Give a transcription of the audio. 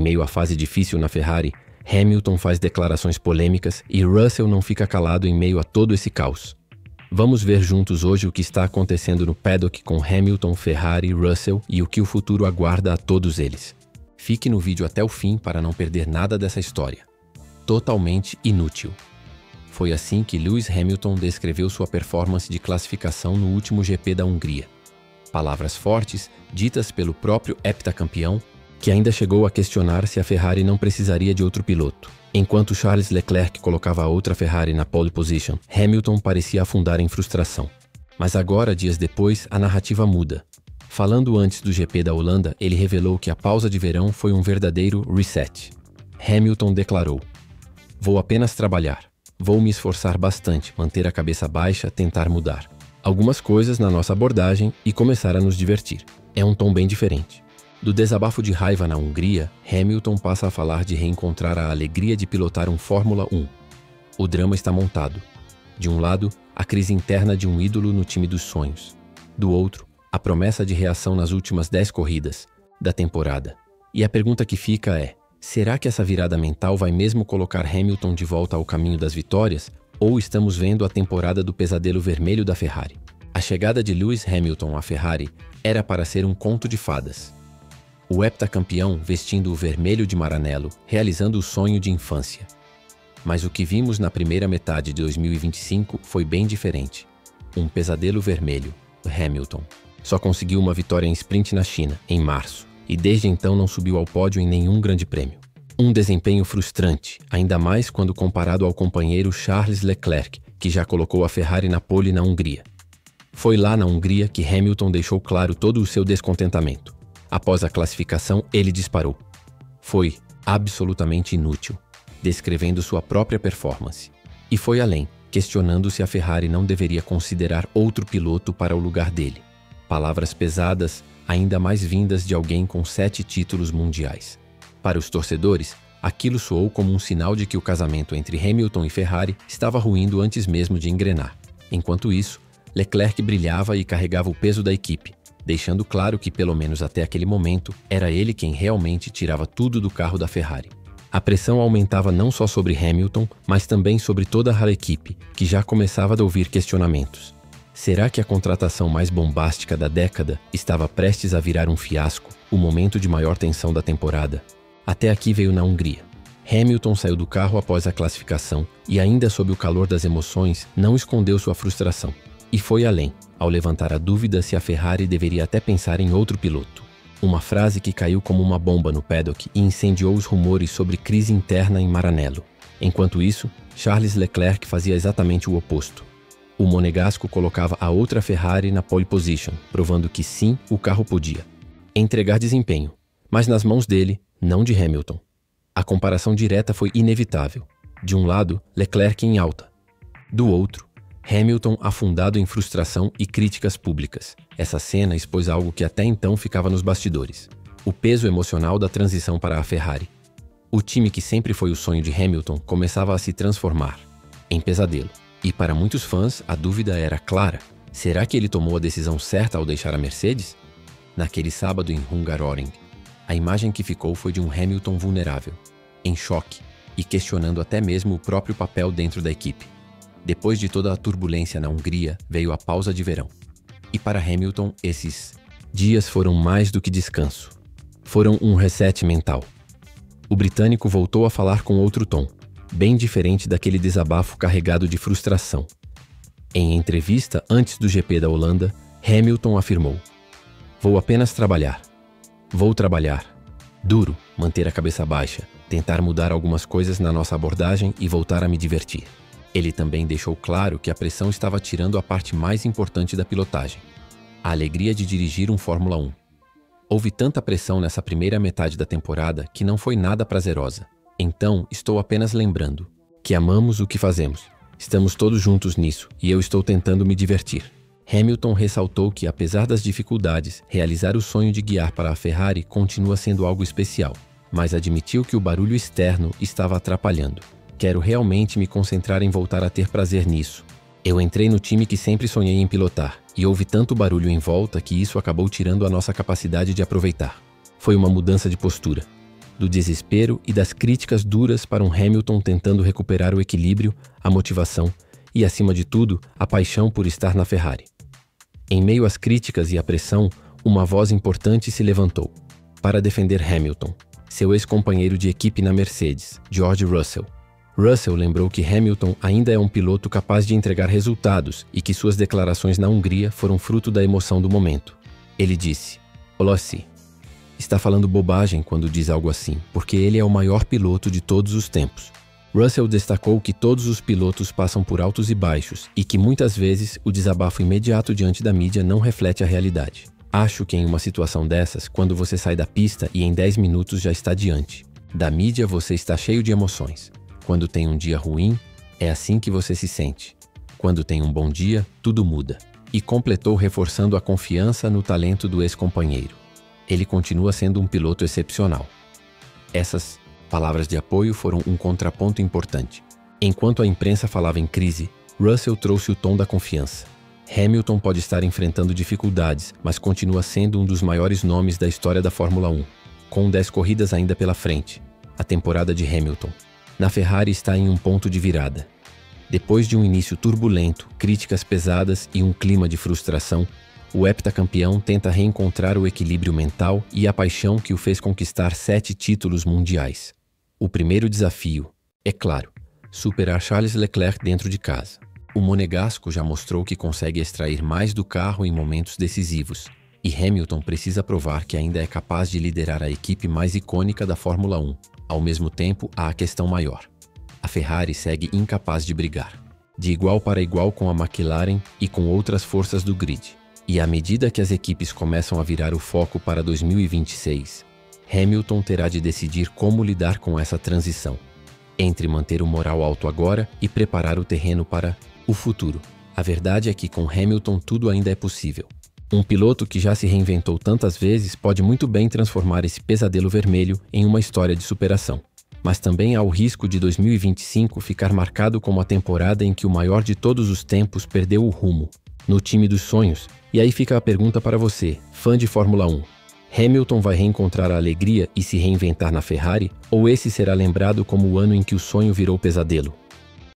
meio à fase difícil na Ferrari, Hamilton faz declarações polêmicas e Russell não fica calado em meio a todo esse caos. Vamos ver juntos hoje o que está acontecendo no paddock com Hamilton, Ferrari, Russell e o que o futuro aguarda a todos eles. Fique no vídeo até o fim para não perder nada dessa história. Totalmente inútil. Foi assim que Lewis Hamilton descreveu sua performance de classificação no último GP da Hungria. Palavras fortes, ditas pelo próprio heptacampeão, que ainda chegou a questionar se a Ferrari não precisaria de outro piloto. Enquanto Charles Leclerc colocava a outra Ferrari na pole position, Hamilton parecia afundar em frustração. Mas agora, dias depois, a narrativa muda. Falando antes do GP da Holanda, ele revelou que a pausa de verão foi um verdadeiro reset. Hamilton declarou: "Vou apenas trabalhar. Vou me esforçar bastante, manter a cabeça baixa, tentar mudar algumas coisas na nossa abordagem e começar a nos divertir." É um tom bem diferente. Do desabafo de raiva na Hungria, Hamilton passa a falar de reencontrar a alegria de pilotar um Fórmula 1. O drama está montado. De um lado, a crise interna de um ídolo no time dos sonhos. Do outro, a promessa de reação nas últimas 10 corridas da temporada. E a pergunta que fica é: será que essa virada mental vai mesmo colocar Hamilton de volta ao caminho das vitórias, ou estamos vendo a temporada do pesadelo vermelho da Ferrari? A chegada de Lewis Hamilton à Ferrari era para ser um conto de fadas. O heptacampeão vestindo o vermelho de Maranello, realizando o sonho de infância. Mas o que vimos na primeira metade de 2025 foi bem diferente. Um pesadelo vermelho. Hamilton só conseguiu uma vitória em sprint na China, em março, e desde então não subiu ao pódio em nenhum grande prêmio. Um desempenho frustrante, ainda mais quando comparado ao companheiro Charles Leclerc, que já colocou a Ferrari na pole na Hungria. Foi lá na Hungria que Hamilton deixou claro todo o seu descontentamento. Após a classificação, ele disparou. Foi absolutamente inútil, descrevendo sua própria performance. E foi além, questionando se a Ferrari não deveria considerar outro piloto para o lugar dele. Palavras pesadas, ainda mais vindas de alguém com 7 títulos mundiais. Para os torcedores, aquilo soou como um sinal de que o casamento entre Hamilton e Ferrari estava ruindo antes mesmo de engrenar. Enquanto isso, Leclerc brilhava e carregava o peso da equipe, deixando claro que, pelo menos até aquele momento, era ele quem realmente tirava tudo do carro da Ferrari. A pressão aumentava não só sobre Hamilton, mas também sobre toda a equipe, que já começava a ouvir questionamentos. Será que a contratação mais bombástica da década estava prestes a virar um fiasco, o momento de maior tensão da temporada? Até aqui veio na Hungria. Hamilton saiu do carro após a classificação e, ainda sob o calor das emoções, não escondeu sua frustração. E foi além, ao levantar a dúvida se a Ferrari deveria até pensar em outro piloto. Uma frase que caiu como uma bomba no paddock e incendiou os rumores sobre crise interna em Maranello. Enquanto isso, Charles Leclerc fazia exatamente o oposto. O monegasco colocava a outra Ferrari na pole position, provando que sim, o carro podia entregar desempenho, mas nas mãos dele, não de Hamilton. A comparação direta foi inevitável. De um lado, Leclerc em alta. Do outro, Hamilton afundado em frustração e críticas públicas. Essa cena expôs algo que até então ficava nos bastidores: o peso emocional da transição para a Ferrari. O time que sempre foi o sonho de Hamilton começava a se transformar em pesadelo. E para muitos fãs, a dúvida era clara: será que ele tomou a decisão certa ao deixar a Mercedes? Naquele sábado em Hungaroring, a imagem que ficou foi de um Hamilton vulnerável, em choque e questionando até mesmo o próprio papel dentro da equipe. Depois de toda a turbulência na Hungria, veio a pausa de verão. E para Hamilton, esses dias foram mais do que descanso. Foram um reset mental. O britânico voltou a falar com outro tom, bem diferente daquele desabafo carregado de frustração. Em entrevista antes do GP da Holanda, Hamilton afirmou: "Vou apenas trabalhar. Vou trabalhar. Duro, manter a cabeça baixa, tentar mudar algumas coisas na nossa abordagem e voltar a me divertir." Ele também deixou claro que a pressão estava tirando a parte mais importante da pilotagem: a alegria de dirigir um Fórmula 1. Houve tanta pressão nessa primeira metade da temporada que não foi nada prazerosa. Então, estou apenas lembrando que amamos o que fazemos. Estamos todos juntos nisso e eu estou tentando me divertir. Hamilton ressaltou que, apesar das dificuldades, realizar o sonho de guiar para a Ferrari continua sendo algo especial, mas admitiu que o barulho externo estava atrapalhando. "Quero realmente me concentrar em voltar a ter prazer nisso. Eu entrei no time que sempre sonhei em pilotar, e houve tanto barulho em volta que isso acabou tirando a nossa capacidade de aproveitar. Foi uma mudança de postura." do desespero e das críticas duras para um Hamilton tentando recuperar o equilíbrio, a motivação e, acima de tudo, a paixão por estar na Ferrari. Em meio às críticas e à pressão, uma voz importante se levantou para defender Hamilton, seu ex-companheiro de equipe na Mercedes, George Russell. Russell lembrou que Hamilton ainda é um piloto capaz de entregar resultados e que suas declarações na Hungria foram fruto da emoção do momento. Ele disse: "Olossi está falando bobagem quando diz algo assim, porque ele é o maior piloto de todos os tempos." Russell destacou que todos os pilotos passam por altos e baixos e que muitas vezes o desabafo imediato diante da mídia não reflete a realidade. "Acho que em uma situação dessas, quando você sai da pista e em 10 minutos já está diante da mídia, você está cheio de emoções. Quando tem um dia ruim, é assim que você se sente. Quando tem um bom dia, tudo muda." E completou reforçando a confiança no talento do ex-companheiro. "Ele continua sendo um piloto excepcional." Essas palavras de apoio foram um contraponto importante. Enquanto a imprensa falava em crise, Russell trouxe o tom da confiança. Hamilton pode estar enfrentando dificuldades, mas continua sendo um dos maiores nomes da história da Fórmula 1. Com 10 corridas ainda pela frente, a temporada de Hamilton na Ferrari está em um ponto de virada. Depois de um início turbulento, críticas pesadas e um clima de frustração, o heptacampeão tenta reencontrar o equilíbrio mental e a paixão que o fez conquistar 7 títulos mundiais. O primeiro desafio, é claro, superar Charles Leclerc dentro de casa. O monegasco já mostrou que consegue extrair mais do carro em momentos decisivos, e Hamilton precisa provar que ainda é capaz de liderar a equipe mais icônica da Fórmula 1. Ao mesmo tempo, há a questão maior. A Ferrari segue incapaz de brigar, de igual para igual com a McLaren e com outras forças do grid. E à medida que as equipes começam a virar o foco para 2026, Hamilton terá de decidir como lidar com essa transição, entre manter o moral alto agora e preparar o terreno para o futuro. A verdade é que com Hamilton tudo ainda é possível. Um piloto que já se reinventou tantas vezes pode muito bem transformar esse pesadelo vermelho em uma história de superação. Mas também há o risco de 2025 ficar marcado como a temporada em que o maior de todos os tempos perdeu o rumo, no time dos sonhos. E aí fica a pergunta para você, fã de Fórmula 1. Hamilton vai reencontrar a alegria e se reinventar na Ferrari? Ou esse será lembrado como o ano em que o sonho virou pesadelo?